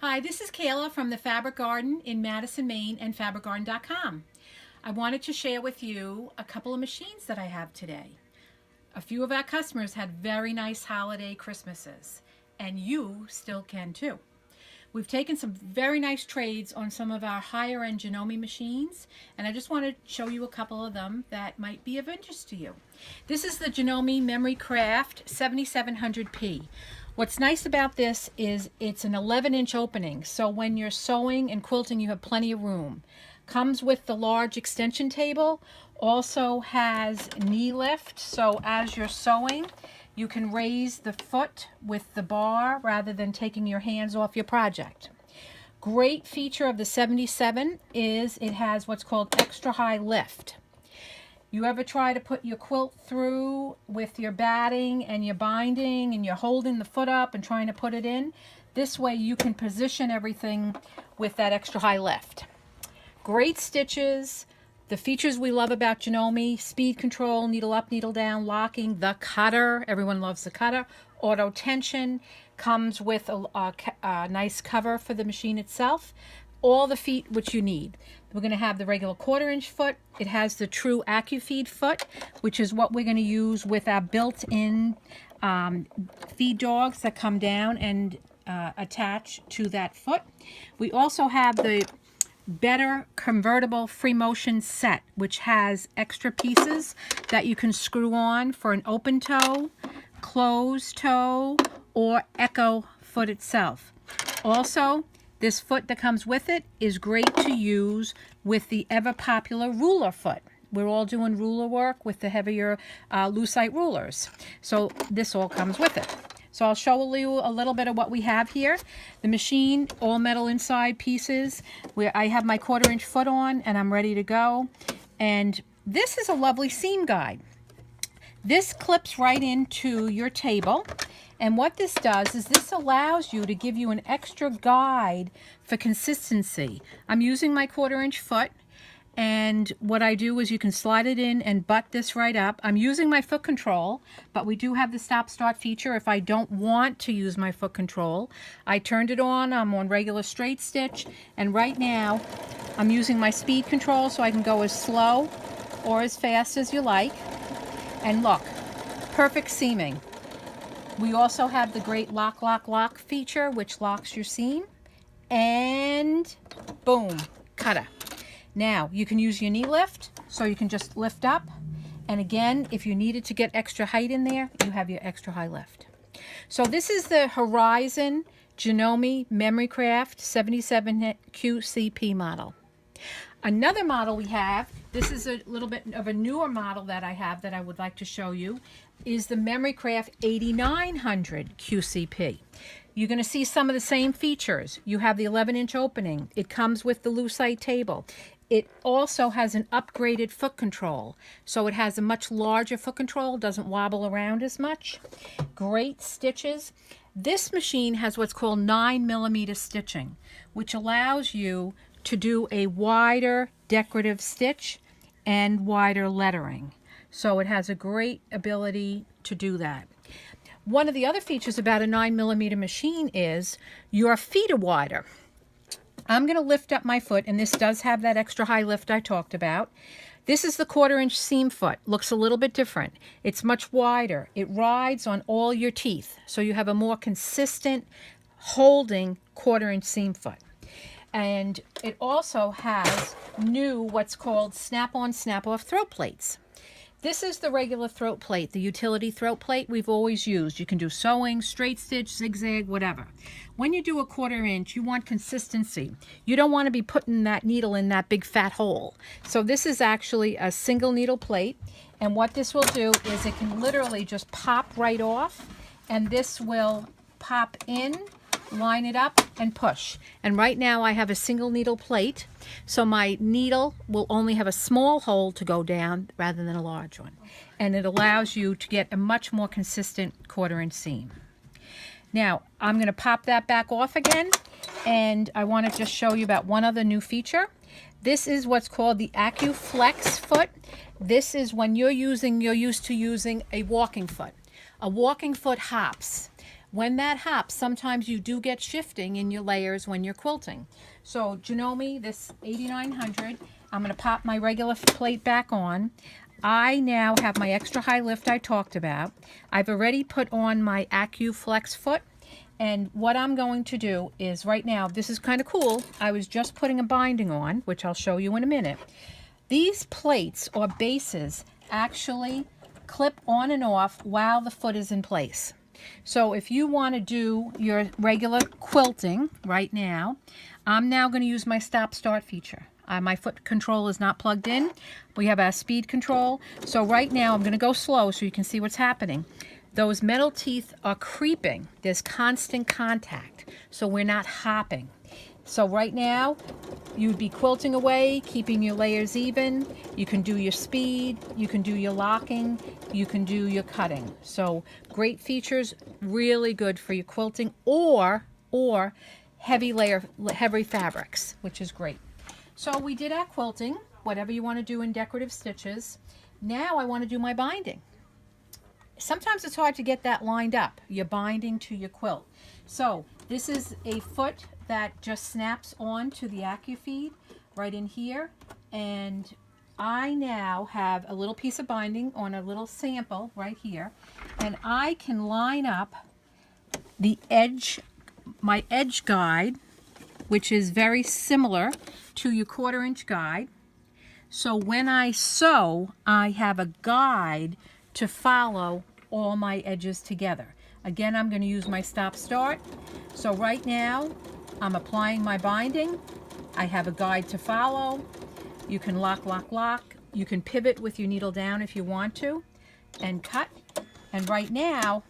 Hi, this is Kayla from the Fabric Garden in Madison, Maine and fabricgarden.com. I wanted to share with you a couple of machines that I have today. A few of our customers had very nice holiday Christmases, and you still can too. We've taken some very nice trades on some of our higher end Janome machines, and I just want to show you a couple of them that might be of interest to you. This is the Janome Memory Craft 7700P. What's nice about this is it's an 11-inch opening, so when you're sewing and quilting you have plenty of room. Comes with the large extension table, also has knee lift, so as you're sewing you can raise the foot with the bar rather than taking your hands off your project. Great feature of the 77 is it has what's called extra high lift. You ever try to put your quilt through with your batting and your binding and you're holding the foot up and trying to put it in? This way you can position everything with that extra high lift. Great stitches. The features we love about Janome: speed control, needle up, needle down, locking, the cutter. Everyone loves the cutter. Auto tension. Comes with a nice cover for the machine itself. All the feet which you need. We're going to have the regular 1/4-inch foot. It has the true Accu feed foot, which is what we're going to use with our built-in feed dogs that come down and attach to that foot. We also have the better convertible free motion set, which has extra pieces that you can screw on for an open toe, closed toe, or echo foot itself. Also, this foot that comes with it is great to use with the ever popular ruler foot. We're all doing ruler work with the heavier lucite rulers. So this all comes with it. So I'll show you a little bit of what we have here. The machine, all metal inside pieces, where I have my 1/4-inch foot on and I'm ready to go. And this is a lovely seam guide. This clips right into your table. And what this does is this allows you to give you an extra guide for consistency. I'm using my 1/4-inch foot, and what I do is you can slide it in and butt this right up. I'm using my foot control, but we do have the stop-start feature if I don't want to use my foot control. I turned it on, I'm on regular straight stitch, and right now I'm using my speed control so I can go as slow or as fast as you like. And look, perfect seaming. We also have the great lock feature, which locks your seam. And boom, cutter. Now, you can use your knee lift, so you can just lift up. And again, if you needed to get extra height in there, you have your extra high lift. So this is the Horizon Janome Memory Craft 77 QCP model. Another model we have, this is a little bit of a newer model that I have that I would like to show you, is the Memory Craft 8900 QCP. You're going to see some of the same features. You have the 11-inch opening. It comes with the lucite table. It also has an upgraded foot control. So it has a much larger foot control, doesn't wobble around as much. Great stitches. This machine has what's called 9mm stitching, which allows you to do a wider decorative stitch and wider lettering. So it has a great ability to do that. One of the other features about a 9mm machine is your feet are wider. I'm going to lift up my foot, and this does have that extra high lift I talked about. This is the 1/4-inch seam foot. Looks a little bit different. It's much wider. It rides on all your teeth, so you have a more consistent holding 1/4-inch seam foot. And it also has new what's called snap-on, snap-off throat plates. This is the regular throat plate, the utility throat plate we've always used. You can do sewing, straight stitch, zigzag, whatever. When you do a 1/4-inch, you want consistency. You don't want to be putting that needle in that big fat hole. So this is actually a single needle plate. And what this will do is it can literally just pop right off. And this will pop in, line it up, and push. And right now I have a single needle plate, so my needle will only have a small hole to go down rather than a large one. And it allows you to get a much more consistent 1/4-inch seam. Now, I'm going to pop that back off again, and I want to just show you about one other new feature. This is what's called the Accu Flex foot. This is when you're used to using a walking foot. A walking foot hops. when that hops, sometimes you do get shifting in your layers when you're quilting. So Janome, this 8900, I'm going to pop my regular plate back on. I now have my extra high lift I talked about. I've already put on my Accu Flex foot. And what I'm going to do is right now, this is kind of cool. I was just putting a binding on, which I'll show you in a minute. These plates or bases actually clip on and off while the foot is in place. So if you want to do your regular quilting right now, I'm now going to use my stop-start feature. My foot control is not plugged in. We have our speed control. So right now I'm going to go slow so you can see what's happening. Those metal teeth are creeping. There's constant contact, so we're not hopping. So right now, you'd be quilting away, keeping your layers even. You can do your speed, you can do your locking, you can do your cutting. So great features, really good for your quilting or heavy fabrics, which is great. So we did our quilting, whatever you want to do in decorative stitches. Now I want to do my binding. Sometimes it's hard to get that lined up, your binding to your quilt. So this is a foot that just snaps on to the Accu feed right in here. And I now have a little piece of binding on a little sample right here. And I can line up the edge, my edge guide, which is very similar to your 1/4 inch guide. So when I sew, I have a guide to follow all my edges together. Again, I'm going to use my stop-start. So right now, I'm applying my binding. I have a guide to follow. You can lock, lock, lock. You can pivot with your needle down if you want to, and cut. And right now,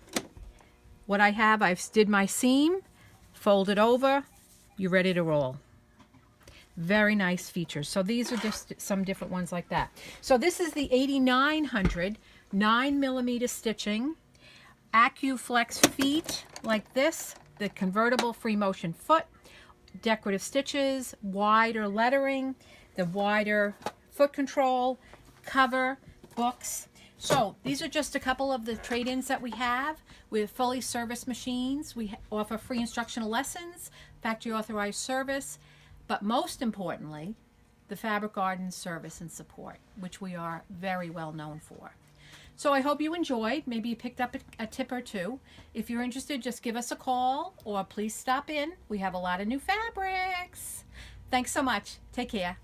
what I have, I've did my seam, folded over, you're ready to roll. Very nice features. So these are just some different ones like that. So this is the 8900 9mm stitching, Accu Flex feet like this, the convertible free motion foot, decorative stitches, wider lettering, the wider foot control, cover, books. So these are just a couple of the trade-ins that we have with fully serviced machines. We offer free instructional lessons, factory authorized service, but most importantly, the Fabric Garden service and support, which we are very well known for. So I hope you enjoyed. Maybe you picked up a tip or two. If you're interested, just give us a call or please stop in. We have a lot of new fabrics. Thanks so much. Take care.